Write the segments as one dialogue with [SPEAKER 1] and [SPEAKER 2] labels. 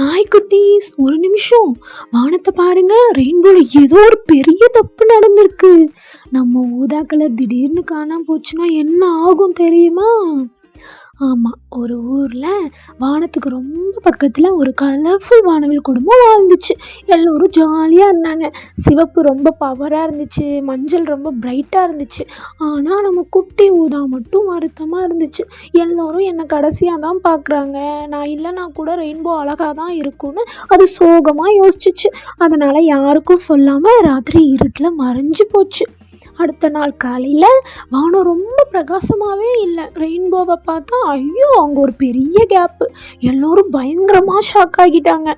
[SPEAKER 1] Hi குட்டீஸ், ஒரு நிமிஷம் வானத்தை பாருங்க. ரெயின்போல ஏதோ ஒரு பெரிய தப்பு நடந்திருக்கு. நம்ம ஊதா கலர் திடீர்னு காணாம போச்சுன்னா என்ன ஆகும் தெரியுமா? ஆமாம், ஒரு ஊரில் வானத்துக்கு ரொம்ப பக்கத்தில் ஒரு கலர்ஃபுல் வானவில் குடும்பம் வாழ்ந்துச்சு. எல்லோரும் ஜாலியாக இருந்தாங்க. சிவப்பு ரொம்ப பவராக இருந்துச்சு, மஞ்சள் ரொம்ப பிரைட்டாக இருந்துச்சு. ஆனால் நம்ம குட்டி ஊதா மட்டும் வருத்தமாக இருந்துச்சு. எல்லோரும் என்னை கடைசியாக தான் பார்க்குறாங்க, நான் இல்லைனா கூட ரெயின்போ அழகாக தான் இருக்கும்னு அது சோகமாக யோசிச்சிச்சு. அதனால் யாருக்கும் சொல்லாமல் ராத்திரி இருட்டில் மறைஞ்சு போச்சு. அடுத்த நாள் காலையில் வானம் ரொம்ப பிரகாசமாகவே இல்லை. ரெயின்போவை பார்த்தா ஐயோ, அங்கே ஒரு பெரிய கேப்பு. எல்லோரும் பயங்கரமாக ஷாக் ஆகிட்டாங்க.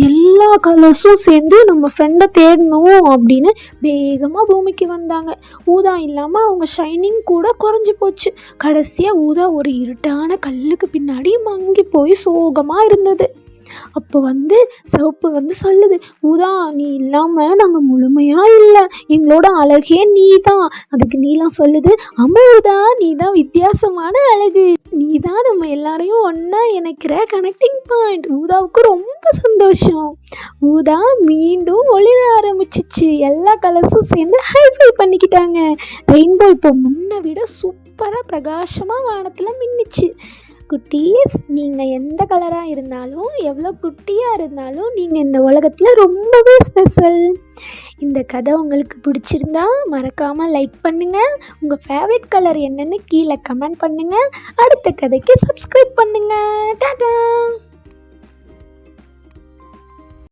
[SPEAKER 1] எல்லா கலர்ஸும் சேர்ந்து நம்ம ஃப்ரெண்டை தேடணும் அப்படின்னு வேகமாக பூமிக்கு வந்தாங்க. ஊதா இல்லாமல் அவங்க ஷைனிங் கூட குறைஞ்சி போச்சு. கடைசியாக ஊதா ஒரு இருட்டான கல்லுக்கு பின்னாடி மங்கி போய் சோகமாக இருந்தது. அப்போ சிவப்பு சொல்லுது, ஊதா நீ இல்லாமல் நாங்கள் முழுமையாக இல்லை, எங்களோட அழகே நீ தான். அதுக்கு நீலம் சொல்லுது, ஆமா ஊதா, நீ தான் வித்தியாசமான அழகு, நீ தான் நம்ம எல்லாரையும் ஒன்றா இணைக்கிற கனெக்டிங் பாயிண்ட். ஊதாவுக்கு ரொம்ப சந்தோஷம். ஊதா மீண்டும் ஒளிர ஆரம்பிச்சிச்சு. எல்லா கலர்ஸும் சேர்ந்து ஹைஃபை பண்ணிக்கிட்டாங்க. ரெயின்போ இப்போ முன்னை விட சூப்பராக பிரகாசமாக வானத்தில் மின்னிச்சு. குட்டீஸ், நீங்கள் எந்த கலராக இருந்தாலும், எவ்வளோ குட்டியாக இருந்தாலும், நீங்கள் இந்த உலகத்தில் ரொம்பவே ஸ்பெஷல். இந்த கதை உங்களுக்கு பிடிச்சிருந்தா மறக்காமல் லைக் பண்ணுங்கள். உங்கள் ஃபேவரட் கலர் என்னன்னு கீழே கமெண்ட் பண்ணுங்கள். அடுத்த கதைக்கு சப்ஸ்கிரைப் பண்ணுங்கள். டாடா.